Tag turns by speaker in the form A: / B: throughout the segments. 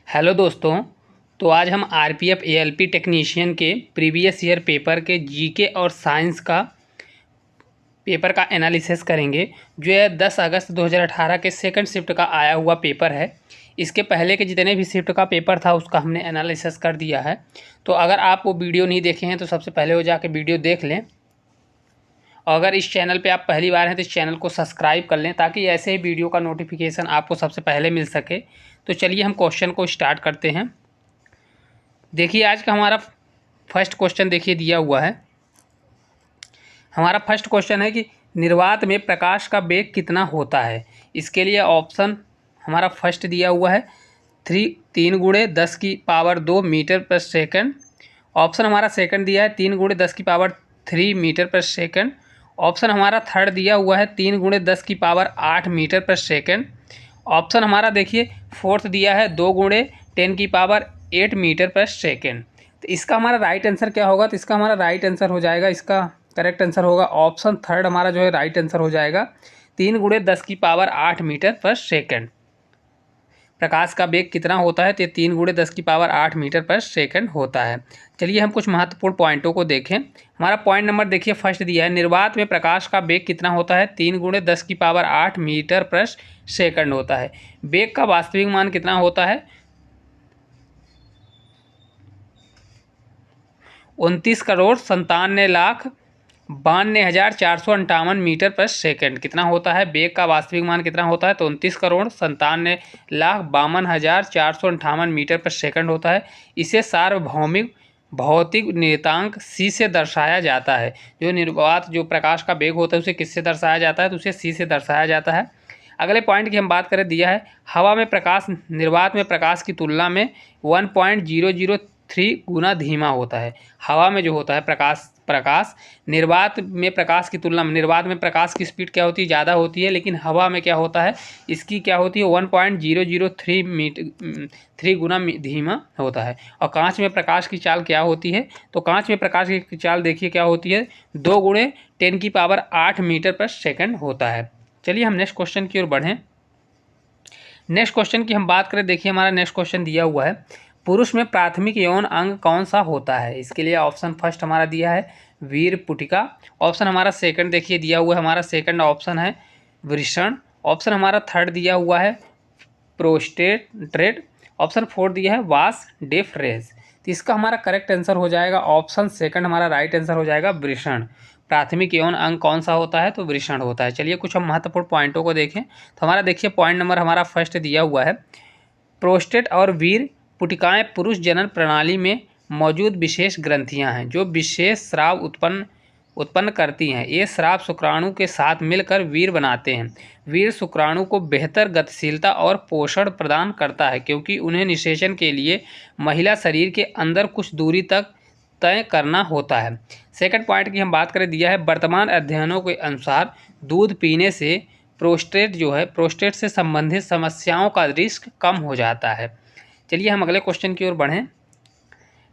A: Hello दोस्तों। तो आज हम आरपीएफ एएलपी टेक्नीशियन के प्रीवियस ईयर पेपर के जीके और साइंस का पेपर का एनालिसिस करेंगे, जो है 10 अगस्त 2018 के सेकंड शिफ्ट का आया हुआ पेपर है। इसके पहले के जितने भी शिफ्ट का पेपर था उसका हमने एनालिसिस कर दिया है। तो अगर आप वो वीडियो नहीं देखे हैं तो सबसे पहले वो जाके वीडियो देख लें, और अगर इस चैनल पे आप पहली बार हैं तो इस चैनल को सब्सक्राइब कर लें ताकि ऐसे ही वीडियो का नोटिफिकेशन आपको सबसे पहले मिल सके। तो चलिए हम क्वेश्चन को स्टार्ट करते हैं। देखिए आज का हमारा फर्स्ट क्वेश्चन देखिए दिया हुआ है। हमारा फर्स्ट क्वेश्चन है कि निर्वात में प्रकाश का वेग कितना होता है। इसके लिए ऑप्शन हमारा फर्स्ट दिया हुआ है 3 × 10⁻² मीटर पर सेकंड। ऑप्शन हमारा सेकंड दिया है 3 × 10⁻³ मीटर पर सेकंड। ऑप्शन हमारा थर्ड दिया हुआ है 3 × 10⁸ मीटर पर सेकंड। ऑप्शन हमारा देखिए फोर्थ दिया है 2 × 10⁸ मीटर पर सेकंड। तो इसका हमारा राइट आंसर क्या होगा? तो इसका हमारा राइट आंसर हो जाएगा, इसका करेक्ट आंसर होगा ऑप्शन थर्ड हमारा जो है राइट आंसर हो जाएगा 3 × 10⁸ मीटर पर सेकंड। प्रकाश का वेग कितना होता है? तो 3 × 10⁸ मीटर पर सेकंड होता है। चलिए हम कुछ महत्वपूर्ण पॉइंटों को देखें। हमारा पॉइंट नंबर देखिए फर्स्ट दिया है, निर्वात में प्रकाश का वेग कितना होता है? 3 × 10⁸ मीटर पर सेकंड होता है। वेग का वास्तविक मान कितना होता है? 29,97,92,458 मीटर पर सेकंड कितना होता है? वेग का वास्तविक मान कितना होता है? तो 29,97,92,458 मीटर पर सेकंड होता है। इसे सार्वभौमिक भौतिक नियतांक सी से दर्शाया जाता है। जो निर्वात जो प्रकाश का वेग होता है उसे किससे दर्शाया जाता है? तो उसे सी से दर्शाया जाता है। अगले पॉइंट की हम बात करें, दिया है हवा में प्रकाश निर्वात में प्रकाश की तुलना में 1.003 गुना धीमा होता है। हवा में जो होता है प्रकाश निर्वात में प्रकाश की तुलना में, निर्वात में प्रकाश की स्पीड क्या होती है? ज़्यादा होती है, लेकिन हवा में क्या होता है? इसकी क्या होती है? 1.003 गुना धीमा होता है। और कांच में प्रकाश की चाल क्या होती है? तो कांच में प्रकाश की चाल देखिए क्या होती है? 2 × 10⁸ मीटर पर सेकंड होता है। चलिए हम नेक्स्ट क्वेश्चन की ओर बढ़ें। नेक्स्ट क्वेश्चन की हम बात करें, देखिए हमारा नेक्स्ट क्वेश्चन दिया हुआ है, पुरुष में प्राथमिक यौन अंग कौन सा होता है? इसके लिए ऑप्शन फर्स्ट हमारा दिया है वीर पुटिका। ऑप्शन हमारा सेकंड देखिए दिया हुआ है, हमारा सेकंड ऑप्शन है वृषण। ऑप्शन हमारा थर्ड दिया हुआ है प्रोस्टेट। ऑप्शन फोर्थ दिया है वास डेफ्रेस। तो इसका हमारा करेक्ट आंसर हो जाएगा ऑप्शन सेकंड, हमारा राइट आंसर हो जाएगा वृषण। प्राथमिक यौन अंग कौन सा होता है? तो वृषण होता है। चलिए कुछ हम महत्वपूर्ण पॉइंटों को देखें। तो हमारा देखिए पॉइंट नंबर हमारा फर्स्ट दिया हुआ है, प्रोस्टेट और वीर पुटिकाएँ पुरुष जनन प्रणाली में मौजूद विशेष ग्रंथियां हैं जो विशेष स्राव उत्पन्न करती हैं। ये स्राव शुक्राणु के साथ मिलकर वीर बनाते हैं। वीर शुक्राणु को बेहतर गतिशीलता और पोषण प्रदान करता है, क्योंकि उन्हें निषेचन के लिए महिला शरीर के अंदर कुछ दूरी तक तय करना होता है। सेकंड पॉइंट की हम बात करें, दिया है वर्तमान अध्ययनों के अनुसार दूध पीने से प्रोस्टेट से संबंधित समस्याओं का रिस्क कम हो जाता है। चलिए हम अगले क्वेश्चन की ओर बढ़ें।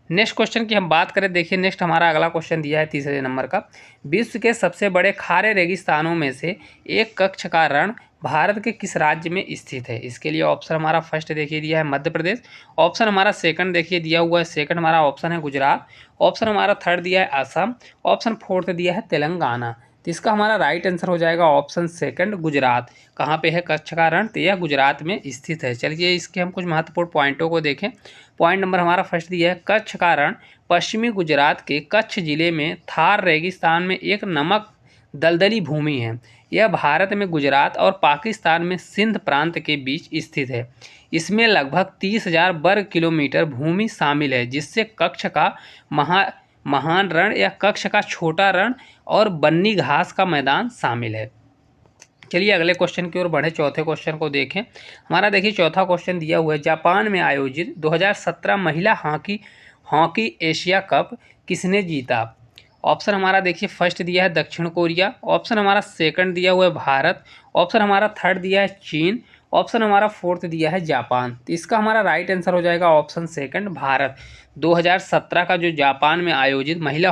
A: नेक्स्ट क्वेश्चन की हम बात करें, देखिए नेक्स्ट हमारा अगला क्वेश्चन दिया है तीसरे नंबर का, विश्व के सबसे बड़े खारे रेगिस्तानों में से एक कच्छ का रण भारत के किस राज्य में स्थित है? इसके लिए ऑप्शन हमारा फर्स्ट देखिए दिया है मध्य प्रदेश। ऑप्शन हमारा सेकंड देखिए दिया हुआ है, सेकंड हमारा ऑप्शन है गुजरात। ऑप्शन हमारा थर्ड दिया है असम। ऑप्शन फोर्थ दिया है तेलंगाना। तो इसका हमारा राइट आंसर हो जाएगा ऑप्शन सेकंड गुजरात। कहाँ पे है कच्छ का रण? तो यह गुजरात में स्थित है। चलिए इसके हम कुछ महत्वपूर्ण पॉइंटों को देखें। पॉइंट नंबर हमारा फर्स्ट दिया है, कच्छ का रण पश्चिमी गुजरात के कच्छ जिले में थार रेगिस्तान में एक नमक दलदली भूमि है। यह भारत में गुजरात और पाकिस्तान में सिंध प्रांत के बीच स्थित है। इसमें लगभग 30,000 वर्ग किलोमीटर भूमि शामिल है, जिससे कच्छ का महान रण या कच्छ का छोटा रण और बन्नी घास का मैदान शामिल है। चलिए अगले क्वेश्चन की ओर बढ़े, चौथे क्वेश्चन को देखें। हमारा देखिए चौथा क्वेश्चन दिया हुआ है, जापान में आयोजित 2017 महिला हॉकी एशिया कप किसने जीता? ऑप्शन हमारा देखिए फर्स्ट दिया है दक्षिण कोरिया। ऑप्शन हमारा सेकंड दिया हुआ है भारत। ऑप्शन हमारा थर्ड दिया है चीन। ऑप्शन हमारा फोर्थ दिया है जापान। तो इसका हमारा राइट आंसर हो जाएगा ऑप्शन सेकंड भारत। 2017 का जो जापान में आयोजित महिला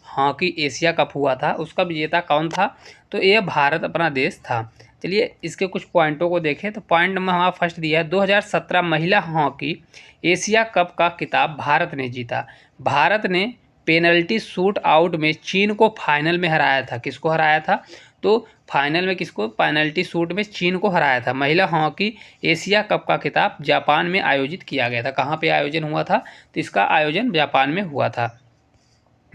A: हॉकी एशिया कप हुआ था उसका विजेता कौन था? तो यह भारत अपना देश था। चलिए इसके कुछ पॉइंटों को देखें। तो पॉइंट नंबर हमारा फर्स्ट दिया है 2017 महिला हॉकी एशिया कप का खिताब भारत ने जीता। भारत ने पेनल्टी शूट आउट में चीन को फाइनल में हराया था। किसको हराया था? तो फाइनल में किसको? पेनल्टी शूट में चीन को हराया था। महिला हॉकी एशिया कप का खिताब जापान में आयोजित किया गया था। कहाँ पे आयोजन हुआ था? तो इसका आयोजन जापान में हुआ था।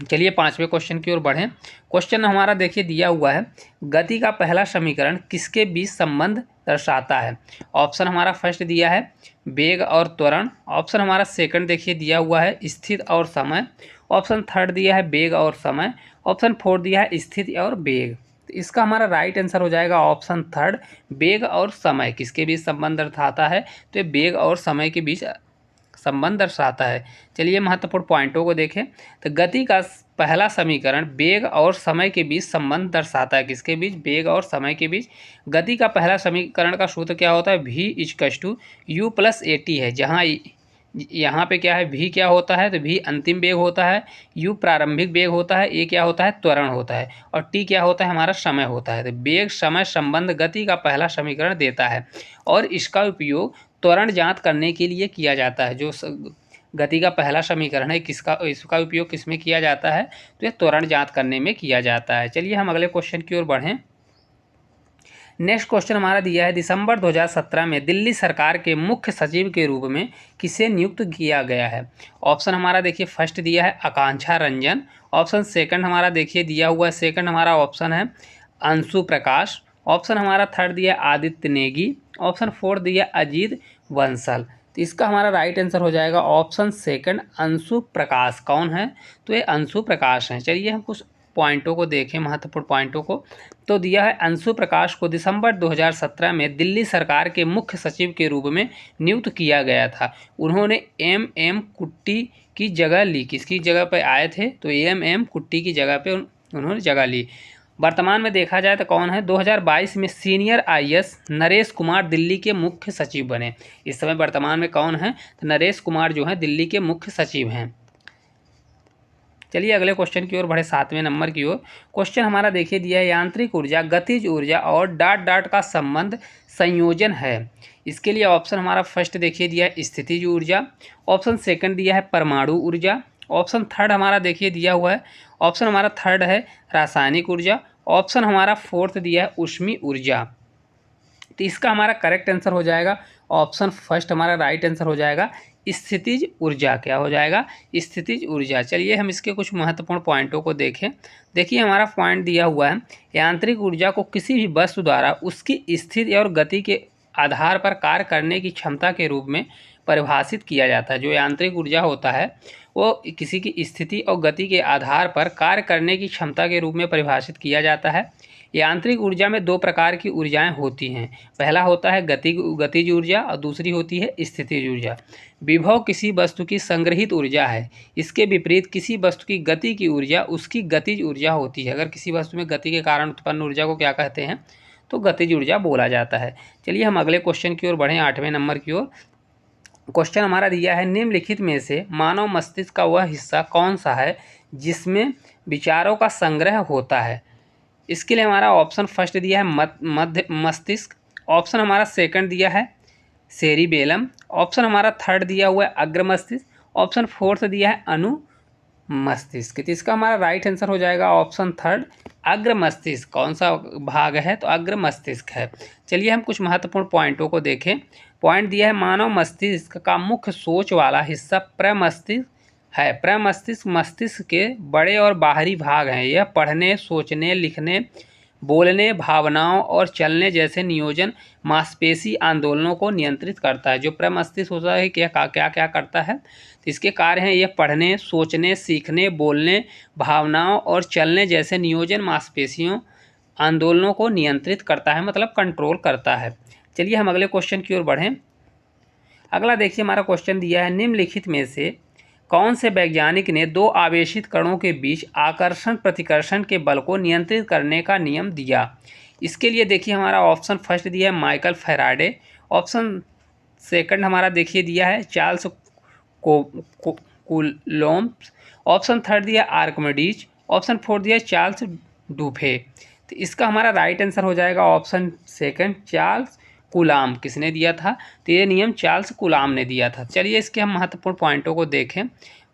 A: चलिए 5वें क्वेश्चन की ओर बढ़ें। क्वेश्चन हमारा देखिए दिया हुआ है, गति का पहला समीकरण किसके बीच संबंध दर्शाता है? ऑप्शन हमारा फर्स्ट दिया है वेग और त्वरण। ऑप्शन हमारा सेकंड देखिए दिया हुआ है स्थिति और समय। ऑप्शन थर्ड दिया है वेग और समय। ऑप्शन फोर्थ दिया है स्थिति और वेग। तो इसका हमारा राइट आंसर हो जाएगा ऑप्शन थर्ड, वेग और समय किसके बीच संबंध दर्शाता है? तो ये वेग और समय के बीच संबंध दर्शाता है। चलिए महत्वपूर्ण पॉइंटों को देखें। तो गति का पहला समीकरण वेग और समय के बीच संबंध दर्शाता है। किसके बीच? वेग और समय के बीच। गति का पहला समीकरण का सूत्र क्या होता है? v=u+at है। जहाँ यहाँ पे क्या है? v क्या होता है? तो v अंतिम वेग होता है, u प्रारंभिक वेग होता है, a क्या होता है? त्वरण होता है, और t क्या होता है? हमारा समय होता है। तो वेग समय संबंध गति का पहला समीकरण देता है, और इसका उपयोग त्वरण ज्ञात करने के लिए किया जाता है। जो गति का पहला समीकरण है किसका, इसका उपयोग किसमें किया जाता है? तो ये त्वरण ज्ञात करने में किया जाता है। चलिए हम अगले क्वेश्चन की ओर बढ़ें। नेक्स्ट क्वेश्चन हमारा दिया है, दिसंबर 2017 में दिल्ली सरकार के मुख्य सचिव के रूप में किसे नियुक्त किया गया है? ऑप्शन हमारा देखिए फर्स्ट दिया है आकांक्षा रंजन। ऑप्शन सेकंड हमारा देखिए दिया हुआ है, सेकंड हमारा ऑप्शन है अंशु प्रकाश। ऑप्शन हमारा थर्ड दिया आदित्य नेगी। ऑप्शन फोर्थ दिया अजीत बंसल। तो इसका हमारा राइट आंसर हो जाएगा ऑप्शन सेकंड अंशु प्रकाश। कौन है? तो ये अंशु प्रकाश हैं। चलिए हम कुछ पॉइंटों को देखें, महत्वपूर्ण पॉइंटों को। तो दिया है अंशु प्रकाश को दिसंबर 2017 में दिल्ली सरकार के मुख्य सचिव के रूप में नियुक्त किया गया था। उन्होंने एम कुट्टी की जगह ली। किसकी जगह पर आए थे? तो एम कुट्टी की जगह पे उन्होंने जगह ली। वर्तमान में देखा जाए तो कौन है? 2022 में सीनियर IAS नरेश कुमार दिल्ली के मुख्य सचिव बने। इस समय वर्तमान में कौन है? तो नरेश कुमार जो है दिल्ली के मुख्य सचिव हैं। चलिए अगले क्वेश्चन की ओर बढ़े, 7वें नंबर की ओर। क्वेश्चन हमारा देखिए दिया है, यांत्रिक ऊर्जा, गतिज ऊर्जा और डॉट का संबंध संयोजन है। इसके लिए ऑप्शन हमारा फर्स्ट देखिए दिया है स्थितिज ऊर्जा। ऑप्शन सेकंड दिया है परमाणु ऊर्जा। ऑप्शन थर्ड हमारा देखिए दिया हुआ है, ऑप्शन हमारा थर्ड है रासायनिक ऊर्जा। ऑप्शन हमारा फोर्थ दिया है ऊष्मीय ऊर्जा। तो इसका हमारा करेक्ट आंसर हो जाएगा ऑप्शन फर्स्ट, हमारा राइट आंसर हो जाएगा स्थितिज ऊर्जा। क्या हो जाएगा? स्थितिज ऊर्जा। चलिए हम इसके कुछ महत्वपूर्ण पॉइंटों को देखें। देखिए हमारा पॉइंट दिया हुआ है, यांत्रिक ऊर्जा को किसी भी वस्तु द्वारा उसकी स्थिति और गति के आधार पर कार्य करने की क्षमता के रूप में परिभाषित किया जाता है। जो यांत्रिक ऊर्जा होता है वो किसी की स्थिति और गति के आधार पर कार्य करने की क्षमता के रूप में परिभाषित किया जाता है। यांत्रिक ऊर्जा में दो प्रकार की ऊर्जाएं होती हैं। पहला होता है गतिज ऊर्जा और दूसरी होती है स्थितिज ऊर्जा। विभव किसी वस्तु की संग्रहित ऊर्जा है। इसके विपरीत किसी वस्तु की गति की ऊर्जा उसकी गतिज ऊर्जा होती है। अगर किसी वस्तु में गति के कारण उत्पन्न ऊर्जा को क्या कहते हैं? तो गतिज ऊर्जा बोला जाता है। चलिए हम अगले क्वेश्चन की ओर बढ़ें, 8वें नंबर की ओर। क्वेश्चन हमारा दिया है, निम्नलिखित में से मानव मस्तिष्क का वह हिस्सा कौन सा है जिसमें विचारों का संग्रह होता है? इसके लिए हमारा ऑप्शन फर्स्ट दिया है मध्य मस्तिष्क। ऑप्शन हमारा सेकंड दिया है सेरिबेलम। ऑप्शन हमारा थर्ड दिया हुआ है अग्र मस्तिष्क। ऑप्शन फोर्थ दिया है अनु मस्तिष्क। तो इसका हमारा राइट आंसर हो जाएगा ऑप्शन थर्ड अग्र मस्तिष्क। कौन सा भाग है? तो अग्र मस्तिष्क है। चलिए हम कुछ महत्वपूर्ण पॉइंटों को देखें। पॉइंट दिया है, मानव मस्तिष्क का मुख्य सोच वाला हिस्सा प्रमस्तिष्क है। प्रमस्तिष्क मस्तिष्क के बड़े और बाहरी भाग हैं। यह पढ़ने, सोचने, लिखने, बोलने, भावनाओं और चलने जैसे नियोजन मांसपेशी आंदोलनों को नियंत्रित करता है। जो प्रमस्तिष्क होता है क्या क्या क्या करता है? तो इसके कार्य हैं, यह पढ़ने, सोचने, सीखने, बोलने, भावनाओं और चलने जैसे नियोजन मांसपेशियों आंदोलनों को नियंत्रित करता है, मतलब कंट्रोल करता है। चलिए हम अगले क्वेश्चन की ओर बढ़ें। अगला देखिए हमारा क्वेश्चन दिया है, निम्नलिखित में से कौन से वैज्ञानिक ने दो आवेशित कणों के बीच आकर्षण प्रतिकर्षण के बल को नियंत्रित करने का नियम दिया? इसके लिए देखिए हमारा ऑप्शन फर्स्ट दिया है माइकल फैराडे। ऑप्शन सेकंड हमारा देखिए दिया है चार्ल्स कूलोम्ब। ऑप्शन थर्ड दिया आर्किमिडीज। ऑप्शन फोर्थ दिया चार्ल्स डुफे। तो तो इसका हमारा राइट आंसर हो जाएगा ऑप्शन सेकंड, चार्ल्स कूलाम। किसने दिया था? तो ये नियम चार्ल्स कूलाम ने दिया था। चलिए इसके हम महत्वपूर्ण पॉइंटों को देखें।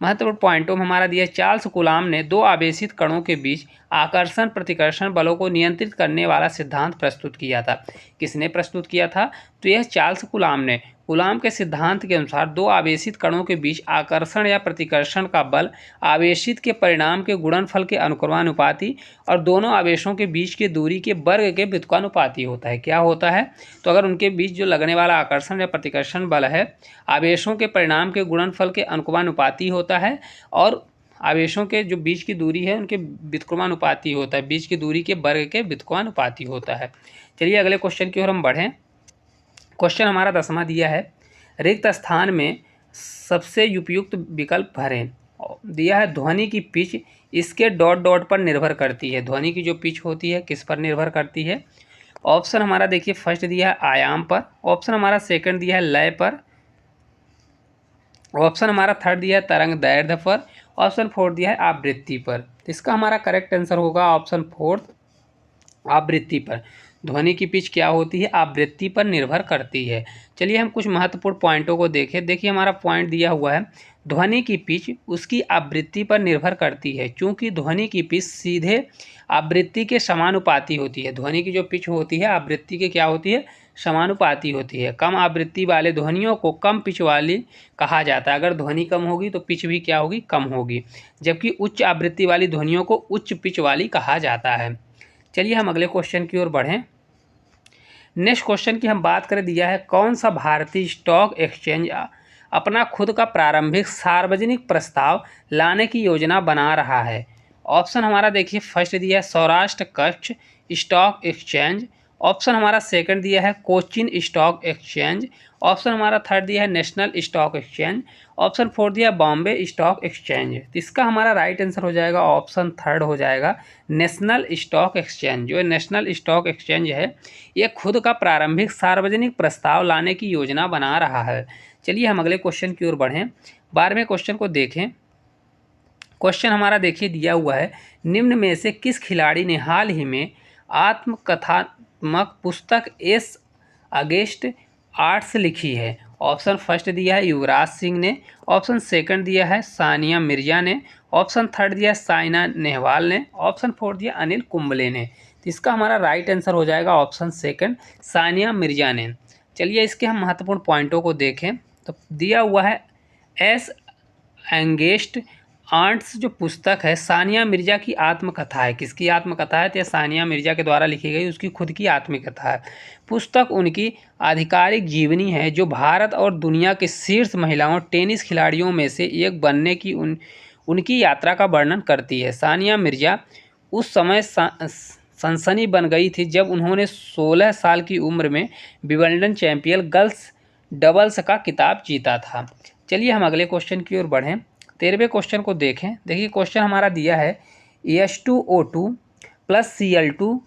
A: महत्वपूर्ण पॉइंटों में हमारा दिया चार्ल्स कूलाम ने दो आवेशित कणों के बीच आकर्षण प्रतिकर्षण बलों को नियंत्रित करने वाला सिद्धांत प्रस्तुत किया था। किसने प्रस्तुत किया था? तो यह चार्ल्स कूलाम ने। कूलाम के सिद्धांत के अनुसार दो आवेशित कणों के बीच आकर्षण या प्रतिकर्षण का बल आवेशित के परिणाम के गुणनफल के अनुक्रमानुपाती और दोनों आवेशों के बीच की दूरी के वर्ग के व्युत्क्रमानुपाती होता है। क्या होता है? तो अगर उनके बीच जो लगने वाला आकर्षण या प्रतिकर्षण बल है आवेशों के परिणाम के गुणनफल के अनुक्रमानुपाती होता है और आवेशों के जो बीच की दूरी है उनके व्युत्क्रमानुपाती होता है, बीच की दूरी के वर्ग के व्युत्क्रमानुपाती होता है। चलिए अगले क्वेश्चन की ओर हम बढ़ें। क्वेश्चन हमारा 10वां दिया है, रिक्त स्थान में सबसे उपयुक्त विकल्प भरें। दिया है ध्वनि की पिच इसके डॉट डॉट पर निर्भर करती है। ध्वनि की जो पिच होती है किस पर निर्भर करती है? ऑप्शन हमारा देखिए फर्स्ट दिया है आयाम पर, ऑप्शन हमारा सेकंड दिया है लय पर, ऑप्शन हमारा थर्ड दिया है तरंग दैर्ध्य पर, ऑप्शन फोर्थ दिया है आवृत्ति पर। इसका हमारा करेक्ट आंसर होगा ऑप्शन फोर्थ, आवृत्ति पर। ध्वनि की पिच क्या होती है? आवृत्ति पर निर्भर करती है। चलिए हम कुछ महत्वपूर्ण पॉइंटों को देखें। देखिए हमारा पॉइंट दिया हुआ है ध्वनि की पिच उसकी आवृत्ति पर निर्भर करती है, क्योंकि ध्वनि की पिच सीधे आवृत्ति के समानुपाती होती है। ध्वनि की जो पिच होती है आवृत्ति के क्या होती है? समानुपाती होती है। कम आवृत्ति वाले ध्वनियों को कम पिच वाली कहा जाता है। अगर ध्वनि कम होगी तो पिच भी क्या होगी? कम होगी। जबकि उच्च आवृत्ति वाली ध्वनियों को उच्च पिच वाली कहा जाता है। चलिए हम अगले क्वेश्चन की ओर बढ़ें। नेक्स्ट क्वेश्चन की हम बात करें, दिया है कौन सा भारतीय स्टॉक एक्सचेंज अपना खुद का प्रारंभिक सार्वजनिक प्रस्ताव लाने की योजना बना रहा है। ऑप्शन हमारा देखिए फर्स्ट दिया है Saurashtra Kutch stock exchange, option हमारा सेकंड दिया है कोचिन स्टॉक एक्सचेंज, ऑप्शन हमारा थर्ड दिया है national stock exchange, option fourth दिया है बॉम्बे स्टॉक एक्सचेंज। तो इसका हमारा राइट आंसर हो जाएगा ऑप्शन थर्ड हो जाएगा नेशनल स्टॉक एक्सचेंज। जो नेशनल स्टॉक एक्सचेंज है ये खुद का प्रारंभिक सार्वजनिक प्रस्ताव लाने की योजना बना रहा है। चलिए हम अगले क्वेश्चन की ओर बढ़ें। 12वें क्वेश्चन को देखें। क्वेश्चन हमारा देखिए दिया हुआ है निम्न में से किस खिलाड़ी ने हाल ही में आत्मकथात्मक पुस्तक एस अगेंस्ट आर्ट्स लिखी है? ऑप्शन फर्स्ट दिया है युवराज सिंह ने, ऑप्शन सेकंड दिया है सानिया मिर्जा ने, ऑप्शन थर्ड दिया है साइना नेहवाल ने, ऑप्शन फोर्थ दिया अनिल कुंबले ने। तो इसका हमारा राइट आंसर हो जाएगा ऑप्शन सेकंड सानिया मिर्जा ने। चलिए इसके हम महत्वपूर्ण पॉइंटों को देखें। तो दिया हुआ है एस एंगेस्ट आर्ट्स जो पुस्तक है सानिया मिर्जा की आत्मकथा है। किसकी आत्मकथा है? तो यह सानिया मिर्जा के द्वारा लिखी गई उसकी खुद की आत्मकथा है। पुस्तक उनकी आधिकारिक जीवनी है जो भारत और दुनिया के शीर्ष महिलाओं टेनिस खिलाड़ियों में से एक बनने की उनकी यात्रा का वर्णन करती है। सानिया मिर्जा उस समय सनसनी बन गई थी जब उन्होंने 16 साल की उम्र में विंबलडन चैंपियन गर्ल्स डबल्स का खिताब जीता था। चलिए हम अगले क्वेश्चन की ओर बढ़ें। 13वें क्वेश्चन को देखें। देखिए क्वेश्चन हमारा दिया है H2O2 प्लस Cl2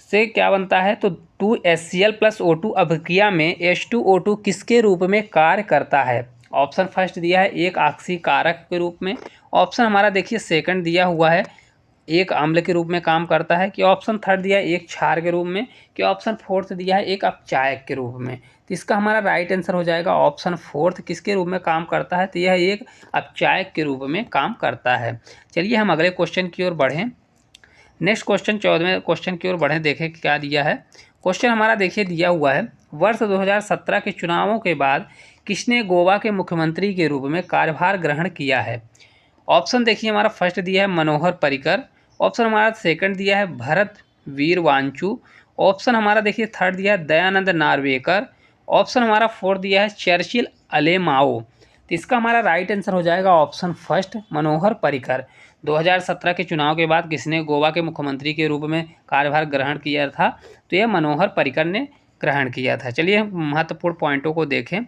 A: से क्या बनता है? तो 2HCl प्लस O2 अभिक्रिया में H2O2 किसके रूप में कार्य करता है? ऑप्शन फर्स्ट दिया है एक ऑक्सीकारक के रूप में, ऑप्शन हमारा देखिए सेकंड दिया हुआ है एक अम्ल के रूप में काम करता है, कि ऑप्शन थर्ड दिया है एक क्षार के रूप में, कि ऑप्शन फोर्थ दिया है एक अपचायक के रूप में। तो इसका हमारा राइट आंसर हो जाएगा ऑप्शन फोर्थ। किसके रूप में काम करता है? तो यह एक अपचायक के रूप में काम करता है। चलिए हम अगले क्वेश्चन की ओर बढ़ें। नेक्स्ट क्वेश्चन 14वें क्वेश्चन की ओर बढ़ें, देखें क्या दिया है। क्वेश्चन हमारा देखिए दिया हुआ है वर्ष 2017 के चुनावों के बाद किसने गोवा के मुख्यमंत्री के रूप में कार्यभार ग्रहण किया है? ऑप्शन देखिए हमारा फर्स्ट दिया है मनोहर पर्रिकर, ऑप्शन हमारा सेकंड दिया है भरत वीर वांचू, ऑप्शन हमारा देखिए थर्ड दिया है दयानंद नार्वेकर, ऑप्शन हमारा फोर्थ दिया है चर्चिल अलेमाओ। तो इसका हमारा राइट आंसर हो जाएगा ऑप्शन फर्स्ट मनोहर पर्रिकर। 2017 के चुनाव के बाद किसने गोवा के मुख्यमंत्री के रूप में कार्यभार ग्रहण किया था? तो यह मनोहर पर्रिकर ने ग्रहण किया था। चलिए हम महत्वपूर्ण पॉइंटों को देखें।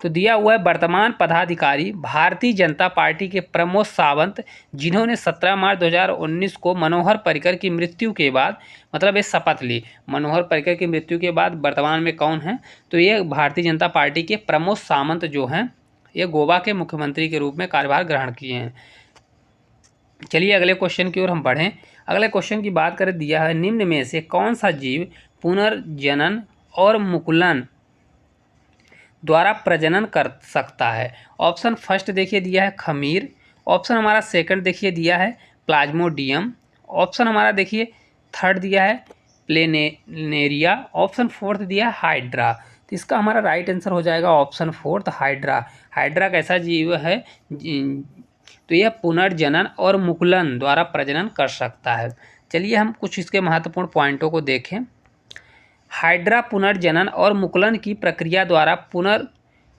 A: तो दिया हुआ है वर्तमान पदाधिकारी भारतीय जनता पार्टी के प्रमोद सावंत जिन्होंने 17 मार्च 2019 को मनोहर पर्रिकर की मृत्यु के बाद मतलब ये शपथ ली। मनोहर पर्रिकर की मृत्यु के बाद वर्तमान में कौन है? तो ये भारतीय जनता पार्टी के प्रमोद सावंत जो हैं ये गोवा के मुख्यमंत्री के रूप में कार्यभार ग्रहण किए हैं। चलिए अगले क्वेश्चन की ओर हम बढ़ें। अगले क्वेश्चन की बात करें, दिया है निम्न में से कौन सा जीव पुनर्जनन और मुकुलन द्वारा प्रजनन कर सकता है। ऑप्शन फर्स्ट देखिए दिया है खमीर, ऑप्शन हमारा सेकंड देखिए दिया है प्लाज्मोडियम, ऑप्शन हमारा देखिए थर्ड दिया है प्लेनेरिया, ऑप्शन फोर्थ दिया है हाइड्रा। तो इसका हमारा राइट आंसर हो जाएगा ऑप्शन फोर्थ हाइड्रा। हाइड्रा कैसा जीव है, तो यह पुनर्जनन और मुकुलन द्वारा प्रजनन कर सकता है। चलिए हम कुछ इसके महत्वपूर्ण पॉइंटों को देखें। हाइड्रा पुनर्जनन और मुकुलन की प्रक्रिया द्वारा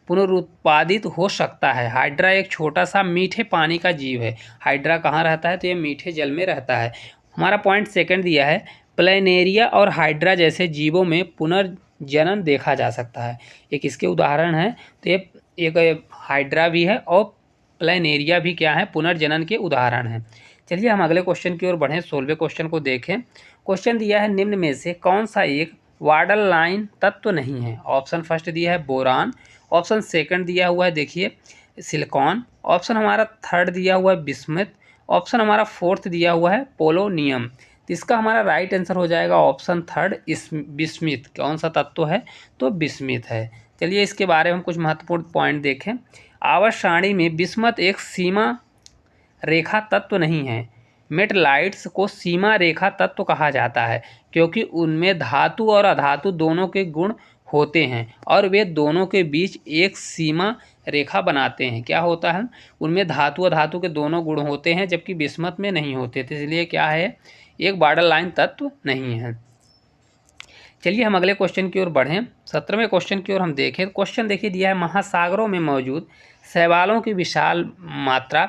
A: पुनरुत्पादित हो सकता है। हाइड्रा एक छोटा सा मीठे पानी का जीव है। हाइड्रा कहाँ रहता है, तो ये मीठे जल में रहता है। हमारा पॉइंट सेकंड दिया है प्लेनेरिया और हाइड्रा जैसे जीवों में पुनर्जनन देखा जा सकता है। एक इसके उदाहरण है, तो ये एक हाइड्रा भी है और प्लेनेरिया भी क्या है, पुनर्जनन के उदाहरण हैं। चलिए हम अगले क्वेश्चन की ओर बढ़ें, 16वें क्वेश्चन को देखें। क्वेश्चन दिया है निम्न में से कौन सा एक वार्डल लाइन तत्व नहीं है। ऑप्शन फर्स्ट दिया है बोरान, ऑप्शन सेकंड दिया हुआ है देखिए सिलिकॉन, ऑप्शन हमारा थर्ड दिया हुआ है बिस्मथ, ऑप्शन हमारा फोर्थ दिया हुआ है पोलोनियम। तो इसका हमारा राइट आंसर हो जाएगा ऑप्शन थर्ड बिस्मिथ। कौन सा तत्व है, तो बिस्मिथ है। चलिए इसके बारे में कुछ महत्वपूर्ण पॉइंट देखें। आवर्त सारणी में बिस्मथ एक सीमा रेखा तत्व नहीं है। मेटलाइट्स को सीमा रेखा तत्व कहा जाता है क्योंकि उनमें धातु और अधातु दोनों के गुण होते हैं और वे दोनों के बीच एक सीमा रेखा बनाते हैं। क्या होता है, उनमें धातु अधातु के दोनों गुण होते हैं जबकि बिस्मथ में नहीं होते थे, इसलिए क्या है, एक बॉर्डर लाइन तत्व नहीं है। चलिए हम अगले क्वेश्चन की ओर बढ़ें। 17वें क्वेश्चन की ओर हम देखें। क्वेश्चन देखिए दिया है महासागरों में मौजूद शैवालों की विशाल मात्रा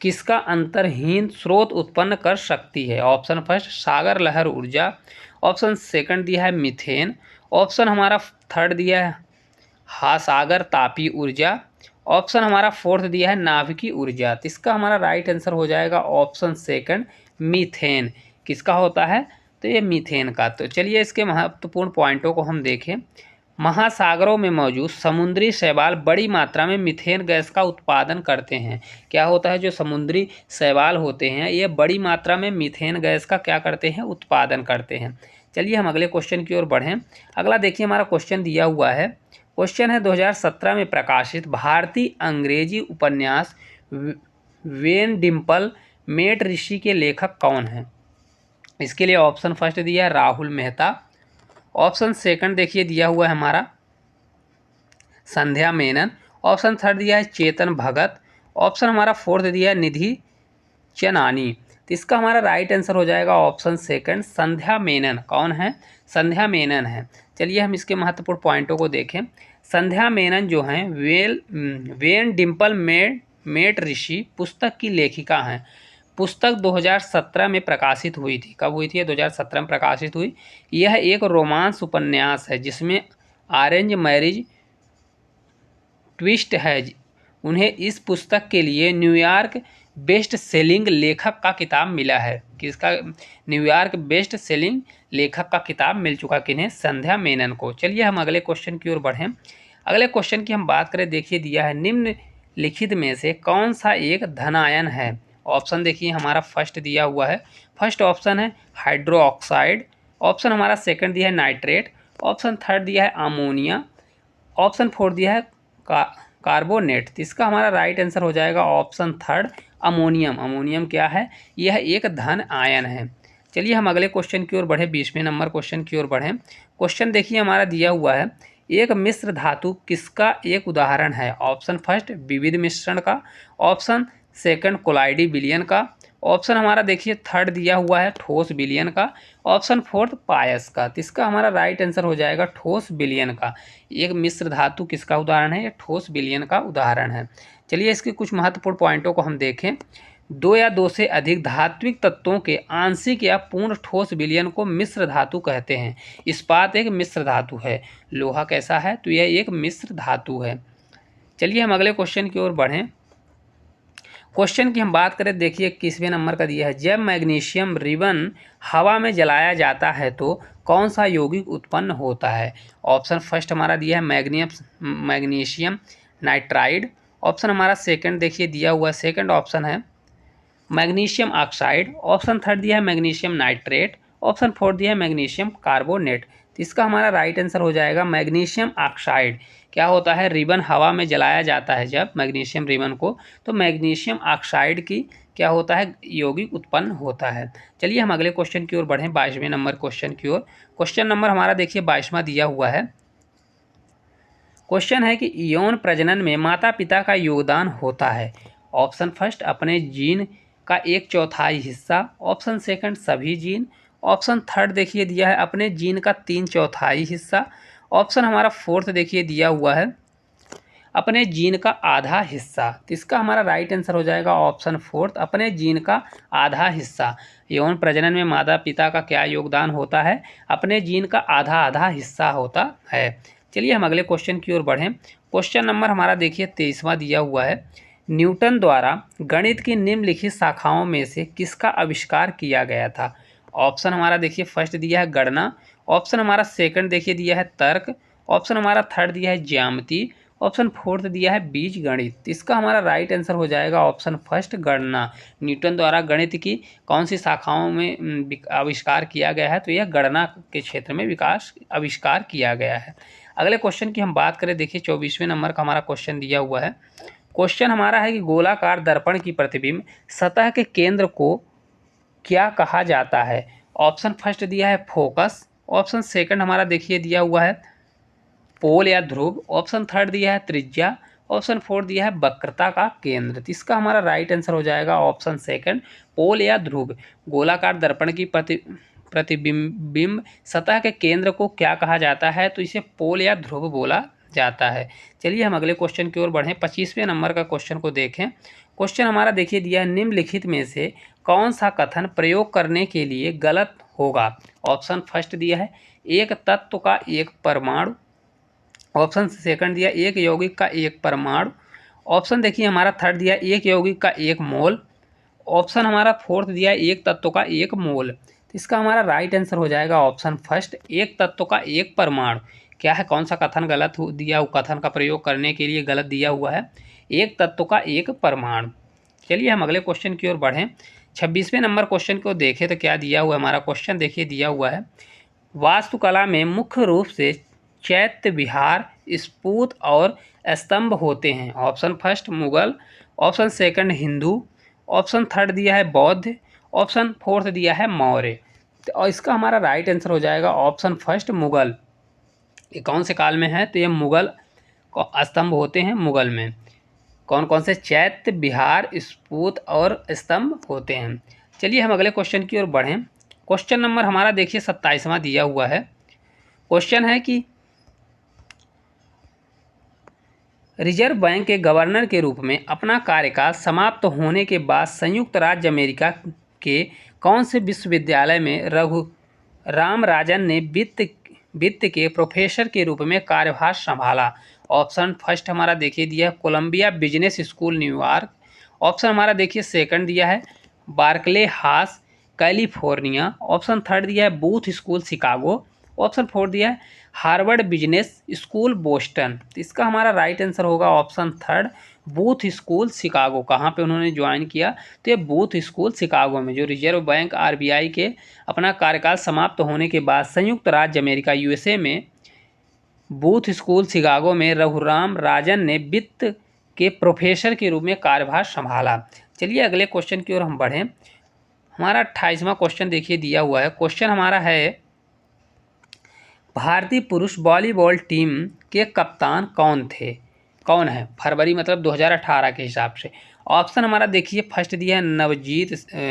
A: किसका अंतर्हीन स्रोत उत्पन्न कर सकती है। ऑप्शन फर्स्ट सागर लहर ऊर्जा, ऑप्शन सेकंड दिया है मीथेन, ऑप्शन हमारा थर्ड दिया है सागर तापी ऊर्जा, ऑप्शन हमारा फोर्थ दिया है नाभिकीय ऊर्जा। तो इसका हमारा राइट आंसर हो जाएगा ऑप्शन सेकंड मीथेन। किसका होता है, तो ये मीथेन का। तो चलिए इसके महत्वपूर्ण पॉइंटों को हम देखें। महासागरों में मौजूद समुद्री शैवाल बड़ी मात्रा में मीथेन गैस का उत्पादन करते हैं। क्या होता है, जो समुद्री शैवाल होते हैं ये बड़ी मात्रा में मीथेन गैस का क्या करते हैं, उत्पादन करते हैं। चलिए हम अगले क्वेश्चन की ओर बढ़ें। अगला देखिए हमारा क्वेश्चन दिया हुआ है। क्वेश्चन है 2017 में प्रकाशित भारतीय अंग्रेजी उपन्यास वेन डिम्पल मेट ऋषि के लेखक कौन हैं। इसके लिए ऑप्शन फर्स्ट दिया है राहुल मेहता, ऑप्शन सेकंड देखिए दिया हुआ है हमारा संध्या मेनन, ऑप्शन थर्ड दिया है चेतन भगत, ऑप्शन हमारा फोर्थ दिया है निधि चनानी। तो इसका हमारा राइट आंसर हो जाएगा ऑप्शन सेकंड संध्या मेनन। कौन है, संध्या मेनन है। चलिए हम इसके महत्वपूर्ण पॉइंटों को देखें। संध्या मेनन जो हैं वेन डिम्पल मेट ऋषि पुस्तक की लेखिका हैं। पुस्तक 2017 में प्रकाशित हुई थी। कब हुई थी, 2017 में प्रकाशित हुई। यह एक रोमांस उपन्यास है जिसमें अरेंज मैरिज ट्विस्ट है। उन्हें इस पुस्तक के लिए न्यूयॉर्क बेस्ट सेलिंग लेखक का किताब मिला है। किसका, न्यूयॉर्क बेस्ट सेलिंग लेखक का किताब मिल चुका किन्हें, संध्या मेनन को। चलिए हम अगले क्वेश्चन की ओर बढ़ें। अगले क्वेश्चन की हम बात करें, देखिए दिया है निम्न लिखित में से कौन सा एक धनायन है। ऑप्शन देखिए हमारा फर्स्ट दिया हुआ है, फर्स्ट ऑप्शन है हाइड्रो ऑक्साइड, ऑप्शन हमारा सेकंड दिया है नाइट्रेट, ऑप्शन थर्ड दिया है अमोनिया, ऑप्शन फोर्थ दिया है कार्बोनेट। तो इसका हमारा राइट आंसर हो जाएगा ऑप्शन थर्ड अमोनियम। अमोनियम क्या है, यह एक धन आयन है। चलिए हम अगले क्वेश्चन की ओर बढ़े, 20वें नंबर क्वेश्चन की ओर बढ़ें। क्वेश्चन देखिए हमारा दिया हुआ है एक मिश्र धातु किसका एक उदाहरण है। ऑप्शन फर्स्ट विविध मिश्रण का, ऑप्शन सेकंड कोलाइडी विलयन का, ऑप्शन हमारा देखिए थर्ड दिया हुआ है ठोस विलयन का, ऑप्शन फोर्थ पायस का। तो इसका हमारा राइट आंसर हो जाएगा ठोस विलयन का। एक मिश्र धातु किसका उदाहरण है, ये ठोस विलयन का उदाहरण है। चलिए इसके कुछ महत्वपूर्ण पॉइंटों को हम देखें। दो या दो से अधिक धात्विक तत्वों के आंशिक या पूर्ण ठोस विलयन को मिश्र धातु कहते हैं। इस्पात एक मिश्र धातु है। लोहा कैसा है, तो यह एक मिश्र धातु है। चलिए हम अगले क्वेश्चन की ओर बढ़ें। क्वेश्चन की हम बात करें, देखिए 21वें नंबर का दिया है जब मैग्नीशियम रिबन हवा में जलाया जाता है तो कौन सा यौगिक उत्पन्न होता है। ऑप्शन फर्स्ट हमारा दिया है मैग्नीशियम नाइट्राइड, ऑप्शन हमारा सेकंड देखिए दिया हुआ सेकंड ऑप्शन है मैग्नीशियम ऑक्साइड, ऑप्शन थर्ड दिया है मैग्नीशियम नाइट्रेट, ऑप्शन फोर्थ दिया है मैग्नीशियम कार्बोनेट। तो इसका हमारा राइट आंसर हो जाएगा मैग्नीशियम ऑक्साइड। क्या होता है, रिबन हवा में जलाया जाता है जब मैग्नीशियम रिबन को, तो मैग्नीशियम ऑक्साइड की क्या होता है, यौगिक उत्पन्न होता है। चलिए हम अगले क्वेश्चन की ओर बढ़ें, 22वें नंबर क्वेश्चन की ओर। क्वेश्चन नंबर हमारा देखिए 22वां दिया हुआ है। क्वेश्चन है कि यौन प्रजनन में माता पिता का योगदान होता है। ऑप्शन फर्स्ट अपने जीन का 1/4 हिस्सा, ऑप्शन सेकंड सभी जीन, ऑप्शन थर्ड देखिए दिया है अपने जीन का 3/4 हिस्सा, ऑप्शन हमारा फोर्थ देखिए दिया हुआ है अपने जीन का आधा हिस्सा। तो इसका हमारा राइट आंसर हो जाएगा ऑप्शन फोर्थ, अपने जीन का आधा हिस्सा। यौन प्रजनन में माता पिता का क्या योगदान होता है, अपने जीन का आधा आधा हिस्सा होता है। चलिए हम अगले क्वेश्चन की ओर बढ़ें। क्वेश्चन नंबर हमारा देखिए 23वां दिया हुआ है। न्यूटन द्वारा गणित की निम्नलिखित शाखाओं में से किसका आविष्कार किया गया था। ऑप्शन हमारा देखिए फर्स्ट दिया है गणना, ऑप्शन हमारा सेकंड देखिए दिया है तर्क, ऑप्शन हमारा थर्ड दिया है ज्यामिति, ऑप्शन फोर्थ दिया है बीज गणित। इसका हमारा राइट आंसर हो जाएगा ऑप्शन फर्स्ट गणना। न्यूटन द्वारा गणित की कौन सी शाखाओं में आविष्कार किया गया है, तो यह गणना के क्षेत्र में आविष्कार किया गया है। अगले क्वेश्चन की हम बात करें, देखिए 24वें नंबर का हमारा क्वेश्चन दिया हुआ है। क्वेश्चन हमारा है कि गोलाकार दर्पण की प्रतिबिंब सतह के केंद्र को क्या कहा जाता है। ऑप्शन फर्स्ट दिया है फोकस, ऑप्शन सेकंड हमारा देखिए दिया हुआ है पोल या ध्रुव, ऑप्शन थर्ड दिया है त्रिज्या, ऑप्शन फोर्थ दिया है वक्रता का केंद्र। तो इसका हमारा राइट आंसर हो जाएगा ऑप्शन सेकंड पोल या ध्रुव। गोलाकार दर्पण की प्रतिबिंब सतह के केंद्र को क्या कहा जाता है, तो इसे पोल या ध्रुव बोला जाता है। चलिए हम अगले क्वेश्चन की ओर बढ़ें, 25वें नंबर का क्वेश्चन को देखें। क्वेश्चन हमारा देखिए दिया निम्नलिखित में से कौन सा कथन प्रयोग करने के लिए गलत होगा। ऑप्शन फर्स्ट दिया है एक तत्व का एक परमाणु, ऑप्शन सेकंड दिया एक यौगिक का एक परमाणु, ऑप्शन देखिए हमारा थर्ड दिया एक यौगिक का एक मोल, ऑप्शन हमारा फोर्थ दिया एक तत्व का एक मोल। तो इसका हमारा राइट आंसर हो जाएगा ऑप्शन फर्स्ट एक तत्व का एक परमाणु। क्या है, कौन सा कथन गलत दिया, कथन का प्रयोग करने के लिए गलत दिया हुआ है, एक तत्व का एक परमाणु। चलिए हम अगले क्वेश्चन की ओर बढ़ें, 26वें नंबर क्वेश्चन को देखें तो क्या दिया हुआ है। हमारा क्वेश्चन देखिए दिया हुआ है वास्तुकला में मुख्य रूप से चैत्य विहार स्फूत और स्तंभ होते हैं। Option first Mughal, option second Hindu, option third दिया है बौद्ध, ऑप्शन फोर्थ दिया है मौर्य। और इसका हमारा राइट आंसर हो जाएगा ऑप्शन फर्स्ट मुगल। ये कौन से काल में है, तो ये मुगल स्तंभ होते हैं। मुगल में कौन कौन से चैत्य विहार स्फूत और स्तंभ होते हैं। चलिए हम अगले क्वेश्चन की ओर बढ़ें। क्वेश्चन नंबर हमारा देखिए 27वां दिया हुआ है। क्वेश्चन है कि रिजर्व बैंक के गवर्नर के रूप में अपना कार्यकाल समाप्त होने के बाद संयुक्त राज्य अमेरिका के कौन से विश्वविद्यालय में रघुराम राजन ने वित्त के प्रोफेसर के रूप में कार्यभार संभाला। ऑप्शन फर्स्ट हमारा देखिए दिया है Columbia business school New York, option हमारा देखिए सेकंड दिया है बार्कले हास कैलिफोर्निया, ऑप्शन थर्ड दिया है booth school Chicago, option fourth दिया है हार्वर्ड बिजनेस स्कूल बोस्टन। तो इसका हमारा राइट आंसर होगा option third booth school Chicago. कहाँ पे उन्होंने ज्वाइन किया, तो ये बूथ स्कूल शिकागो में। जो रिजर्व बैंक आरबीआई के अपना कार्यकाल समाप्त होने के बाद संयुक्त राज्य अमेरिका यूएसए में बूथ स्कूल शिकागो में रघुराम राजन ने वित्त के प्रोफेसर के रूप में कार्यभार संभाला। चलिए अगले क्वेश्चन की ओर हम बढ़ें। हमारा 28वां क्वेश्चन देखिए दिया हुआ है। क्वेश्चन हमारा है भारतीय पुरुष वॉलीबॉल टीम के कप्तान कौन है फरवरी मतलब 2018 के हिसाब से। ऑप्शन हमारा देखिए फर्स्ट दिया है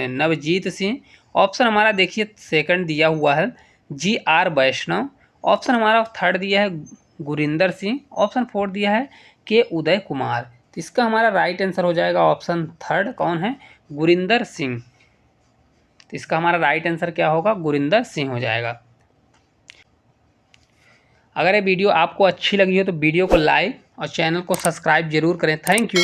A: नवजीत सिंह, ऑप्शन हमारा देखिए सेकंड दिया हुआ है GR वैष्णव, ऑप्शन हमारा थर्ड दिया है गुरिंदर सिंह, ऑप्शन फोर्थ दिया है के उदय कुमार। तो इसका हमारा राइट आंसर हो जाएगा ऑप्शन थर्ड कौन है, गुरिंदर सिंह। तो इसका हमारा राइट आंसर क्या होगा, गुरिंदर सिंह हो जाएगा। अगर ये वीडियो आपको अच्छी लगी हो तो वीडियो को लाइक और चैनल को सब्सक्राइब जरूर करें। Thank you.